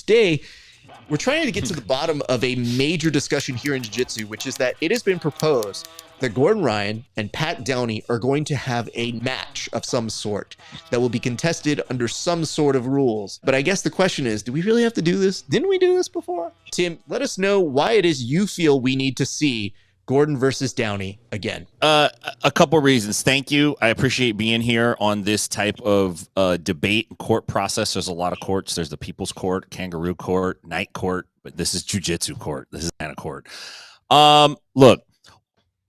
today we're trying to get to the bottom of a major discussion here in Jiu-Jitsu, which is that it has been proposed that Gordon Ryan and Pat Downey are going to have a match of some sort that will be contested under some sort of rules. But I guess the question is, do we really have to do this? Didn't we do this before? Tim, let us know why it is you feel we need to see Gordon versus Downey again. A couple reasons. Thank you. I appreciate being here on this type of debate court process. There's a lot of courts. There's the People's Court, Kangaroo Court, Night Court, but this is Jiu-Jitsu Court. This is Atlanta Court. Look,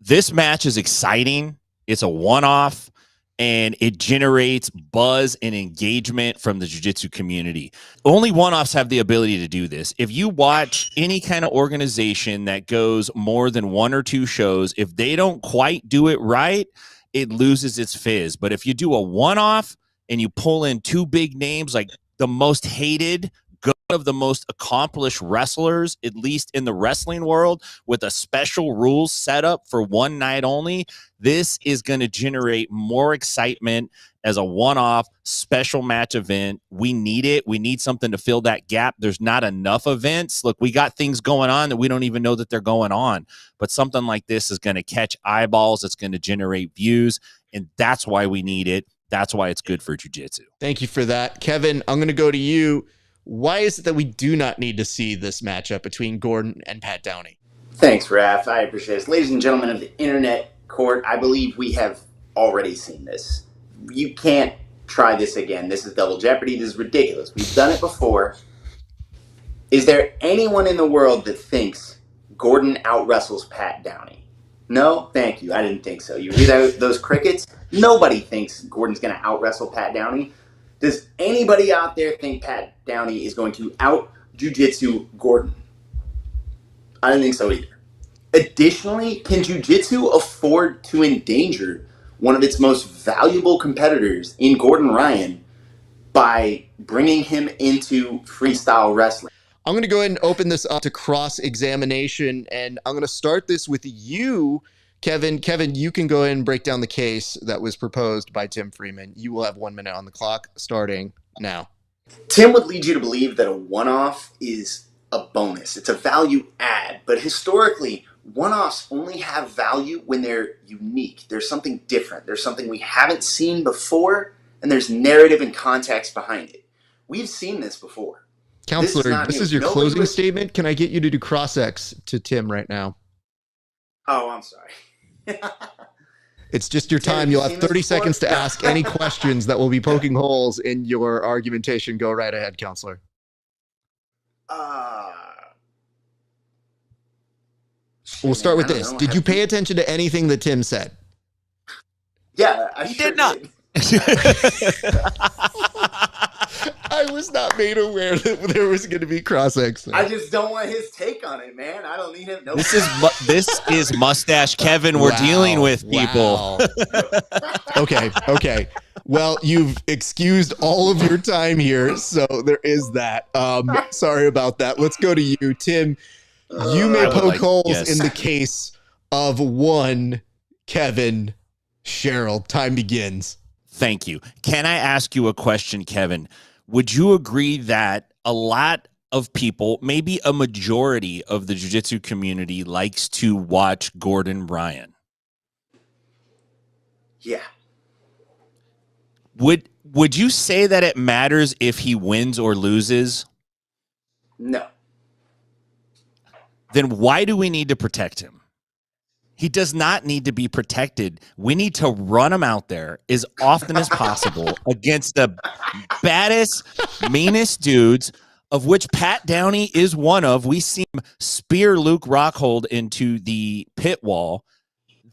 this match is exciting. It's a one-off, and it generates buzz and engagement from the jiu-jitsu community. Only one-offs have the ability to do this. If you watch any kind of organization that goes more than 1 or 2 shows, if they don't quite do it right, it loses its fizz. But if you do a one-off and you pull in 2 big names, like the most hated, of the most accomplished wrestlers, at least in the wrestling world, with a special rules set up for one night only, this is going to generate more excitement as a one-off special match event. We need it. We need something to fill that gap. There's not enough events. Look, we got things going on that we don't even know that they're going on, but something like this is going to catch eyeballs. It's going to generate views, and that's why we need it. That's why it's good for jiu-jitsu. Thank you for that. Kevin, I'm going to go to you. Why is it that we do not need to see this matchup between Gordon and Pat Downey? Thanks, Raph. I appreciate this. Ladies and gentlemen of the internet court, I believe we have already seen this. You can't try this again. This is double jeopardy. This is ridiculous. We've done it before. Is there anyone in the world that thinks Gordon out-wrestles Pat Downey? No? Thank you. I didn't think so. You hear those crickets? Nobody thinks Gordon's going to out-wrestle Pat Downey. Does anybody out there think Pat Downey is going to out-jiu-jitsu Gordon? I don't think so either. Additionally, can jiu-jitsu afford to endanger one of its most valuable competitors in Gordon Ryan by bringing him into freestyle wrestling? I'm going to go ahead and open this up to cross-examination, and I'm going to start this with you, Kevin. Kevin, you can go ahead and break down the case that was proposed by Tim Freeman. You will have 1 minute on the clock starting now. Tim would lead you to believe that a one-off is a bonus. It's a value add. But historically, one-offs only have value when they're unique. There's something different. There's something we haven't seen before, and there's narrative and context behind it. We've seen this before. Counselor, this is your closing statement. Can I get you to do cross-ex to Tim right now? Oh, I'm sorry. It's just your time. You'll have 30 seconds to ask any questions that will be poking holes in your argumentation. Go right ahead, counselor. We'll start with this. Did you pay attention to anything that Tim said? Yeah, I did not. I was not made aware that there was going to be cross-ex. I just don't want his take on it, man. I don't need him. Nope. This is Mustache Kevin. We're dealing with people. Okay. Well, you've excused all of your time here, so there is that. Sorry about that. Let's go to you, Tim. You may poke holes in the case of one Kevin Sherrill. Time begins. Thank you. Can I ask you a question, Kevin? Would you agree that a lot of people, maybe a majority of the jiu-jitsu community, likes to watch Gordon Ryan? Yeah. Would you say that it matters if he wins or loses? No. Then why do we need to protect him? He does not need to be protected. We need to run him out there as often as possible against the baddest, meanest dudes, of which Pat Downey is one of. We see him spear Luke Rockhold into the pit wall.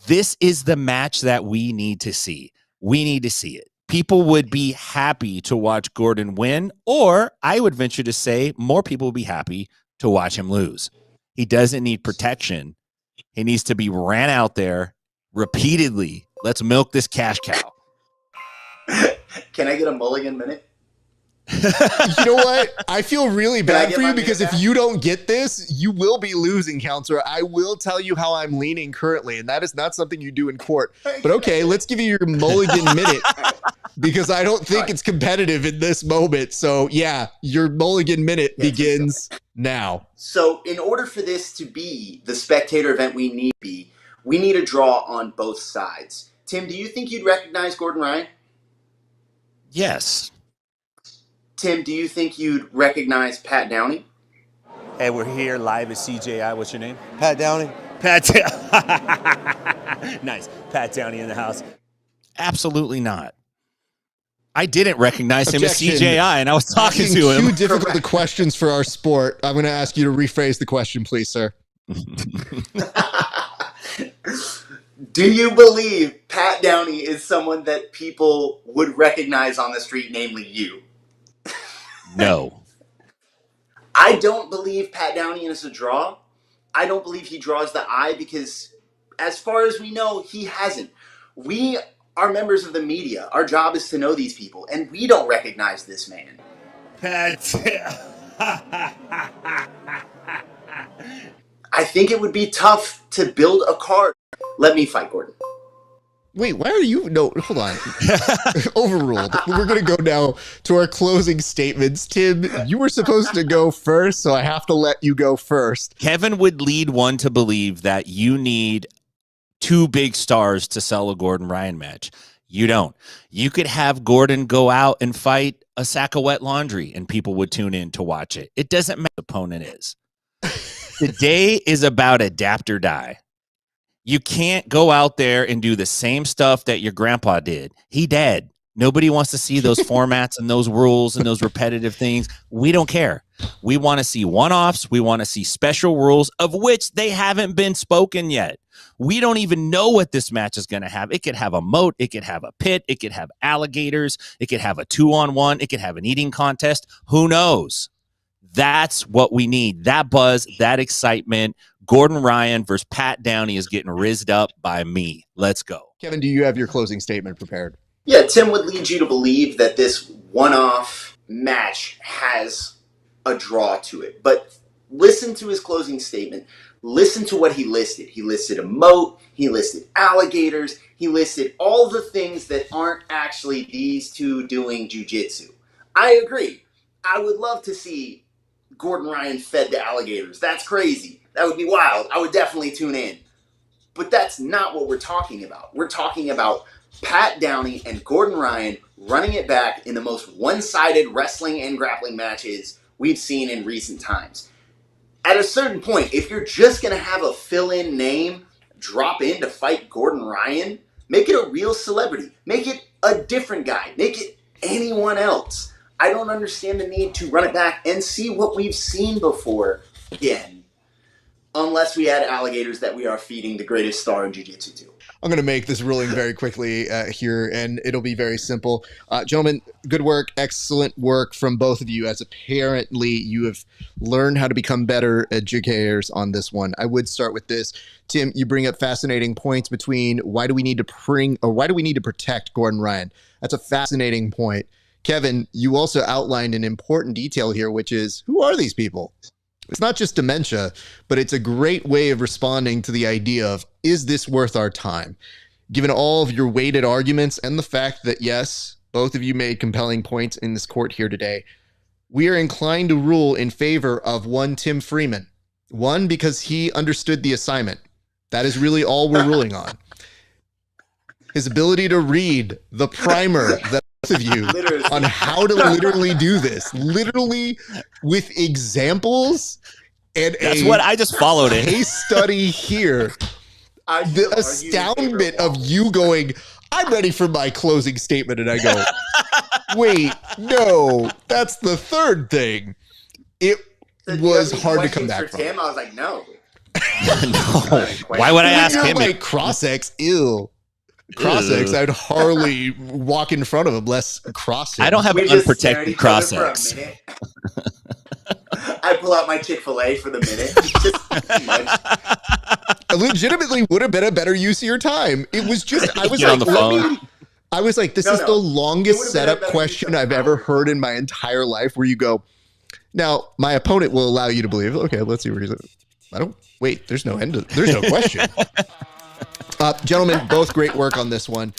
This is the match that we need to see. We need to see it. People would be happy to watch Gordon win, or I would venture to say more people would be happy to watch him lose. He doesn't need protection. He needs to be ran out there repeatedly. Let's milk this cash cow. Can I get a mulligan minute? You know what? I feel really bad for you because if you don't get this, you will be losing, counselor. I will tell you how I'm leaning currently, and that is not something you do in court. But okay, let's give you your mulligan minute. because I don't think it's competitive in this moment. So yeah, your mulligan minute begins now. So in order for this to be the spectator event we need a draw on both sides. Tim, do you think you'd recognize Gordon Ryan? Yes. Tim, do you think you'd recognize Pat Downey? Hey, we're here live at CJI. What's your name? Pat Downey. Nice. Pat Downey in the house. Absolutely not. I didn't recognize him as Objection. CJI, and I was talking Asking to him. too difficult the questions for our sport. I'm going to ask you to rephrase the question, please, sir. Do you believe Pat Downey is someone that people would recognize on the street, namely you? No. I don't believe Pat Downey is a draw. I don't believe he draws the eye because, as far as we know, he hasn't. We are members of the media. Our job is to know these people, and we don't recognize this man. Pat. I think it would be tough to build a card. Let me fight Gordon. Wait, why are you? No, hold on. Overruled. We're going to go now to our closing statements. Tim, you were supposed to go first, so I have to let you go first. Kevin would lead one to believe that you need 2 big stars to sell a Gordon Ryan match. You don't. You could have Gordon go out and fight a sack of wet laundry, and people would tune in to watch it. It doesn't matter what the opponent is. Today is about adapt or die. You can't go out there and do the same stuff that your grandpa did. He dead. Nobody wants to see those formats and those rules and those repetitive things. We don't care. We want to see one-offs. We want to see special rules, of which they haven't been spoken yet. We don't even know what this match is going to have. It could have a moat. It could have a pit. It could have alligators. It could have a 2-on-1. It could have an eating contest. Who knows? That's what we need. That buzz, that excitement. Gordon Ryan versus Pat Downey is getting rizzed up by me. Let's go. Kevin, do you have your closing statement prepared? Yeah, Tim would lead you to believe that this one-off match has a draw to it. But listen to his closing statement. Listen to what he listed. He listed a moat. He listed alligators. He listed all the things that aren't actually these two doing jiu-jitsu. I agree. I would love to see Gordon Ryan fed to alligators. That's crazy. That would be wild. I would definitely tune in. But that's not what we're talking about. We're talking about Pat Downey and Gordon Ryan running it back in the most one-sided wrestling and grappling matches we've seen in recent times. At a certain point, if you're just going to have a fill-in name drop in to fight Gordon Ryan, make it a real celebrity. Make it a different guy. Make it anyone else. I don't understand the need to run it back and see what we've seen before again. Unless we add alligators that we are feeding the greatest star in jiu-jitsu to. I'm going to make this ruling very quickly here, and it'll be very simple. Gentlemen, good work, excellent work from both of you, as apparently you have learned how to become better educators on this one. I would start with this. Tim, you bring up fascinating points between why do we need to protect Gordon Ryan? That's a fascinating point. Kevin, you also outlined an important detail here, which is, who are these people? It's not just dementia, but it's a great way of responding to the idea of, is this worth our time? Given all of your weighted arguments and the fact that, yes, both of you made compelling points in this court here today, we are inclined to rule in favor of one Tim Freeman. One, because he understood the assignment. That is really all we're ruling on. His ability to read the primer that of you on how to literally do this, literally with examples and That's what I just followed it. Case study here. The astoundment of you going, I'm ready for my closing statement, and I go, wait, no, that's the third thing. It was hard to come back from. Tim, I was like, no. No. Why would I ask him? Like cross-ex, ew. Cross-ex, I'd hardly walk in front of him, less cross him. I don't have an unprotected cross-ex. I pull out my Chick-fil-A for the minute. Just much. I legitimately would have been a better use of your time. It was just, I was Get like, on the phone. I was like, this is the longest setup question I've ever heard in my entire life, where you go, now, my opponent will allow you to believe, okay, let's see where he's at. There's no question. Gentlemen, both great work on this one.